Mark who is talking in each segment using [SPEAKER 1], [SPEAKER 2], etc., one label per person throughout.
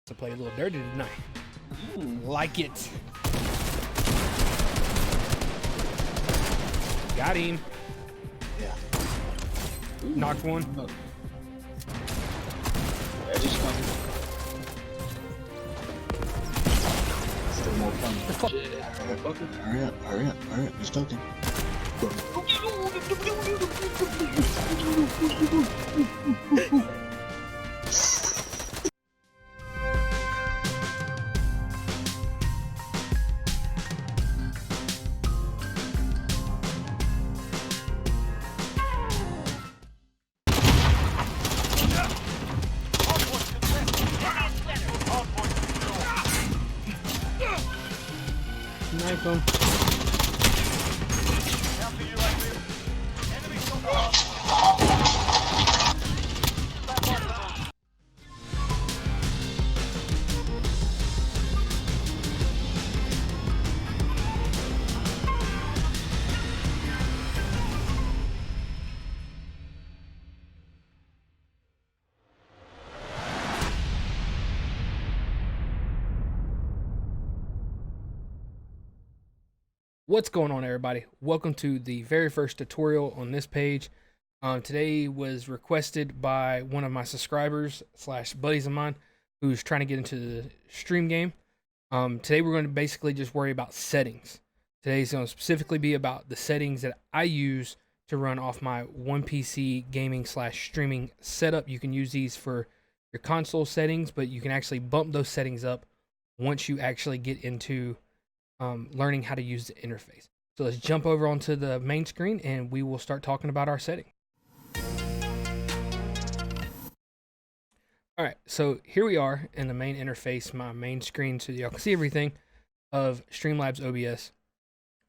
[SPEAKER 1] To play a little dirty tonight. Like it. Got him.
[SPEAKER 2] Yeah.
[SPEAKER 1] Knocked one.
[SPEAKER 2] Edge's coming. Still more fun.
[SPEAKER 1] The fuck?
[SPEAKER 2] Hurry up, hurry up, hurry up. You're stoking.
[SPEAKER 1] Knife him. What's going on, everybody? Welcome to the very first tutorial on this page. Today was requested by one of my subscribers slash buddies of mine who's trying to get into the stream game. Today we're going to basically just worry about settings. Today's going to specifically be about the settings that I use to run off my one PC gaming slash streaming setup. You can use these for your console settings, but you can actually bump those settings up once you actually get into learning how to use the interface. So let's jump over onto the main screen and we will start talking about our setting. All right, so here we are in the main interface, my main screen, so y'all can see everything of Streamlabs OBS.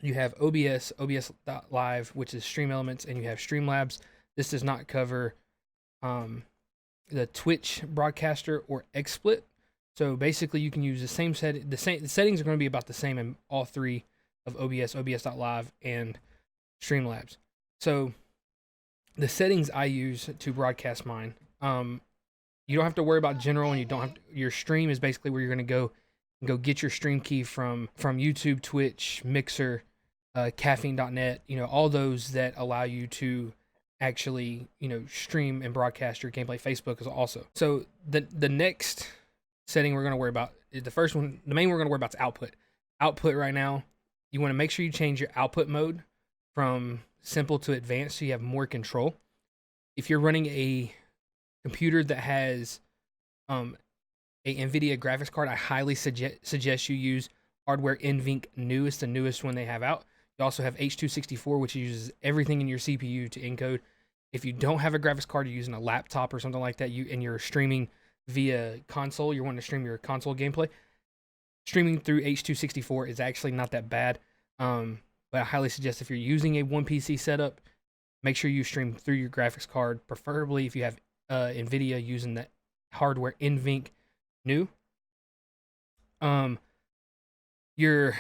[SPEAKER 1] You have OBS, OBS.live, which is Stream Elements, and you have Streamlabs. This does not cover the Twitch broadcaster or XSplit. So basically, you can use the same the settings are going to be about the same in all three of OBS, OBS.live, and Streamlabs. So the settings I use to broadcast mine, you don't have to worry about general, and you don't have to, your stream is basically where you're going to go get your stream key from YouTube, Twitch, Mixer, caffeine.net, all those that allow you to actually, stream and broadcast your gameplay. Facebook is also. So the next setting we're going to worry about is the first one. The main we're going to worry about is output. Output right now, you want to make sure you change your output mode from simple to advanced so you have more control. If you're running a computer that has a NVIDIA graphics card, I highly suggest you use hardware NVENC New. It's the newest one they have out. You also have H.264, which uses everything in your CPU to encode. If you don't have a graphics card, you're using a laptop or something like that, and you're streaming via console, you're wanting to stream your console gameplay, streaming through H.264 is actually not that bad. But I highly suggest if you're using a one PC setup, make sure you stream through your graphics card, preferably if you have NVIDIA, using that hardware NVENC New. You're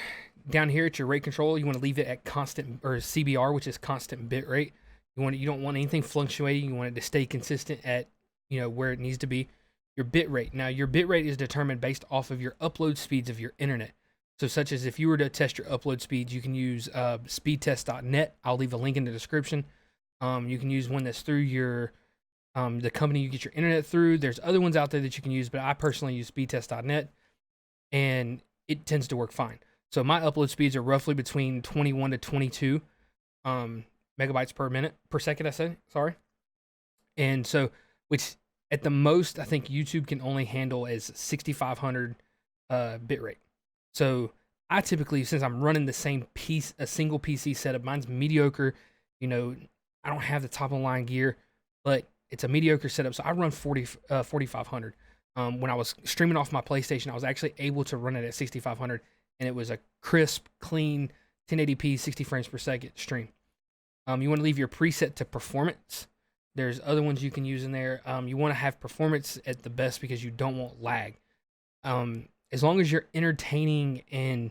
[SPEAKER 1] down here at your rate control. You want to leave it at constant, or CBR, which is constant bit rate. You don't want anything fluctuating. You want it to stay consistent at where it needs to be. Your bit rate. Now, your bit rate is determined based off of your upload speeds of your internet. So, such as if you were to test your upload speeds, you can use speedtest.net. I'll leave a link in the description. You can use one that's through your the company you get your internet through. There's other ones out there that you can use, but I personally use speedtest.net, and it tends to work fine. So my upload speeds are roughly between 21 to 22 megabytes per second. I said, sorry. And so, which at the most, I think YouTube can only handle as 6,500 bit rate. So I typically, since I'm running the same piece, a single PC setup, mine's mediocre. I don't have the top of the line gear, but it's a mediocre setup. So I run 4,500. When I was streaming off my PlayStation, I was actually able to run it at 6,500, and it was a crisp, clean 1080p, 60 frames per second stream. You want to leave your preset to performance. There's other ones you can use in there. You want to have performance at the best because you don't want lag. As long as you're entertaining and,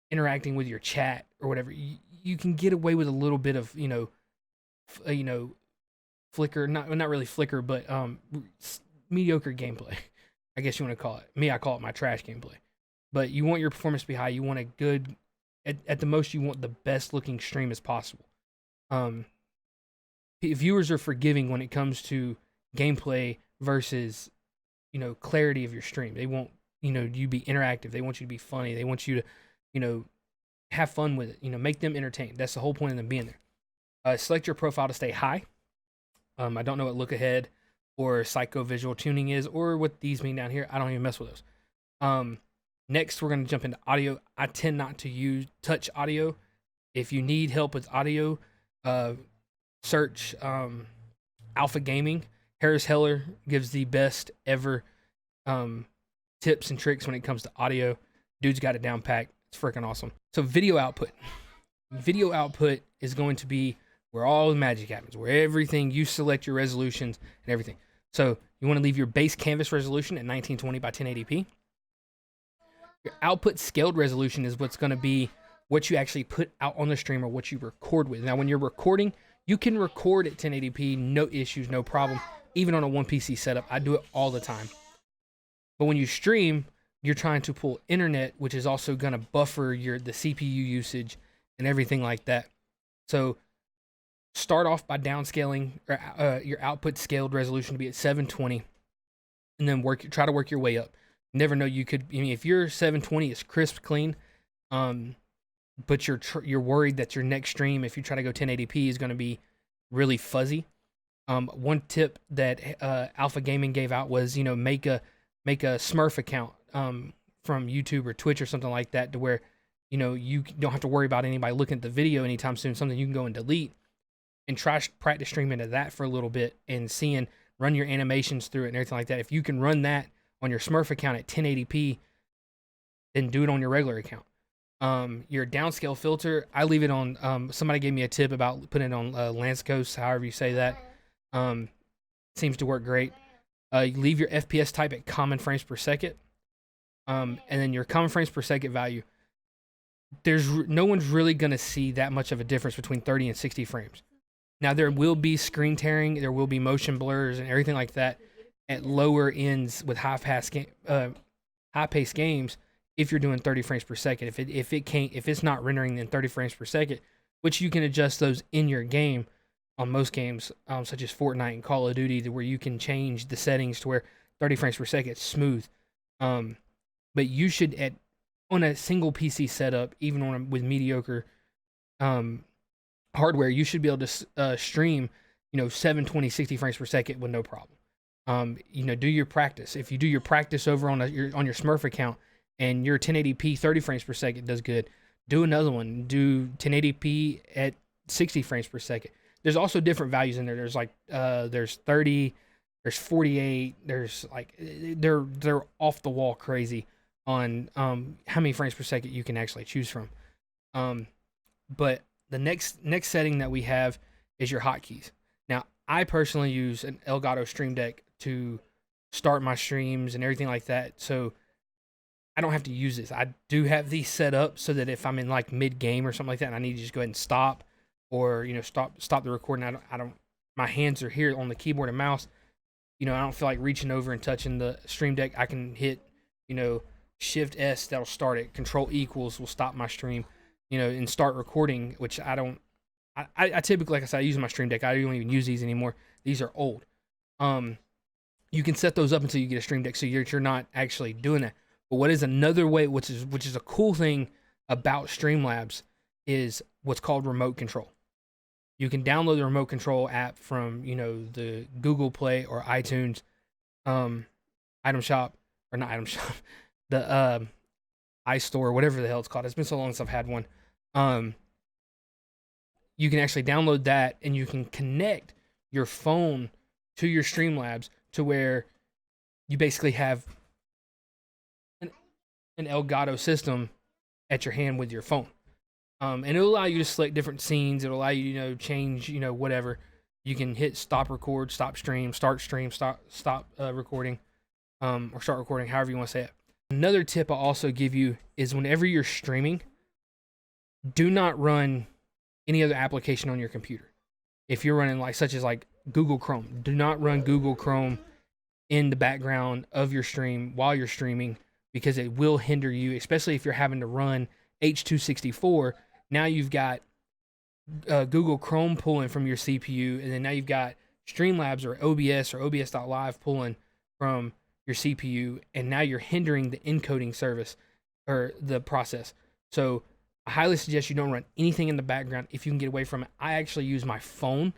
[SPEAKER 1] interacting with your chat or whatever, you can get away with a little bit of, flicker, not really flicker, but mediocre gameplay. I guess you want to call it. Me, I call it my trash gameplay. But you want your performance to be high. You want a good, at the most, you want the best looking stream as possible. Viewers are forgiving when it comes to gameplay versus, clarity of your stream. They want, you be interactive. They want you to be funny. They want you to, have fun with it. Make them entertained. That's the whole point of them being there. Select your profile to stay high. I don't know what look ahead or psychovisual tuning is, or what these mean down here. I don't even mess with those. Next, we're going to jump into audio. I tend not to touch audio. If you need help with audio, search Alpha Gaming. Harris Heller gives the best ever tips and tricks when it comes to audio. Dude's got it down packed. It's freaking awesome. So video output. Video output is going to be where all the magic happens, where everything, you select your resolutions and everything. So you want to leave your base canvas resolution at 1920 by 1080p. Your output scaled resolution is what's going to be what you actually put out on the stream or what you record with. Now, when you're recording, you can record at 1080p, no issues, no problem, even on a one PC setup. I do it all the time. But when you stream, you're trying to pull internet, which is also going to buffer the CPU usage and everything like that. So start off by downscaling your output scaled resolution to be at 720, and then try to work your way up. Never know, if your 720 is crisp clean, but you're worried that your next stream, if you try to go 1080p, is going to be really fuzzy. One tip that Alpha Gaming gave out was, make a Smurf account from YouTube or Twitch or something like that, to where you don't have to worry about anybody looking at the video anytime soon. Something you can go and delete, and try practice streaming into that for a little bit and run your animations through it and everything like that. If you can run that on your Smurf account at 1080p, then do it on your regular account. Your downscale filter, I leave it on. Somebody gave me a tip about putting it on Lanscoast, however you say that. Seems to work great. You leave your FPS type at common frames per second. And then your common frames per second value, no one's really going to see that much of a difference between 30 and 60 frames. Now, there will be screen tearing, there will be motion blurs and everything like that at lower ends with high-paced games if you're doing 30 frames per second. If it's not rendering in 30 frames per second, which you can adjust those in your game on most games, such as Fortnite and Call of Duty, where you can change the settings to where 30 frames per second is smooth. But you should, on a single PC setup, even with mediocre hardware, you should be able to stream 720 60 frames per second with no problem. Do your practice. If you do your practice over on your Smurf account and your 1080p 30 frames per second does good, do another one. Do 1080p at 60 frames per second. There's also different values in there. There's 30, there's 48, there's they're off the wall crazy on how many frames per second you can actually choose from. But the next setting that we have is your hotkeys. Now, I personally use an Elgato Stream Deck to start my streams and everything like that, so I don't have to use this. I do have these set up so that if I'm in mid game or something like that, and I need to just go ahead and stop, or stop the recording, I don't. My hands are here on the keyboard and mouse. I don't feel like reaching over and touching the Stream Deck. I can hit Shift S, that'll start it. Control equals will stop my stream. And start recording, which I don't. I typically, like I said, I use my Stream Deck. I don't even use these anymore. These are old. You can set those up until you get a Stream Deck, so you're not actually doing that. But what is another way, which is a cool thing about Streamlabs, is what's called remote control. You can download the remote control app from the Google Play or iTunes item shop, or not item shop, the iStore, whatever the hell it's called. It's been so long since I've had one. You can actually download that, and you can connect your phone to your Streamlabs to where you basically have an Elgato system at your hand with your phone. And it'll allow you to select different scenes. It'll allow you to change, whatever. You can hit stop record, stop stream, start stream, stop recording, or start recording, however you want to say it. Another tip I'll also give you is whenever you're streaming, do not run any other application on your computer. If you're running such as Google Chrome, do not run Google Chrome in the background of your stream while you're streaming, because it will hinder you, especially if you're having to run H.264. Now you've got Google Chrome pulling from your CPU, and then now you've got Streamlabs or OBS or OBS.live pulling from your CPU, and now you're hindering the encoding service or the process. So I highly suggest you don't run anything in the background if you can get away from it. I actually use my phone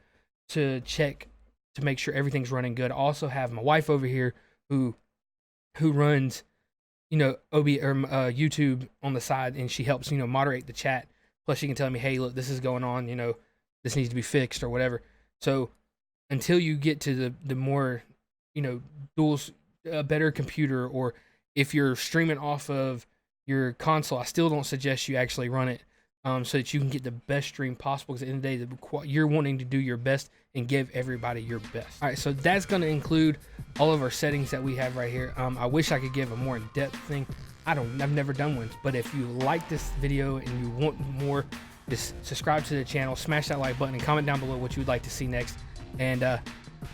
[SPEAKER 1] to check to make sure everything's running good. I also have my wife over here who runs, YouTube on the side, and she helps, moderate the chat. Plus she can tell me, hey, look, this is going on, this needs to be fixed or whatever. So until you get to the more, a better computer, or if you're streaming off of your console, I still don't suggest you actually run it, so that you can get the best stream possible, because at the end of the day, you're wanting to do your best and give everybody your best. All right, so that's going to include all of our settings that we have right here. I wish I could give a more in-depth thing. I've never done one, but if you like this video and you want more, just subscribe to the channel, smash that like button, and comment down below what you would like to see next. And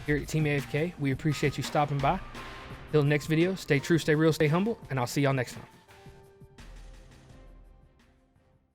[SPEAKER 1] here at Team AFK, we appreciate you stopping by. Till the next video, stay true, stay real, stay humble, and I'll see y'all next time.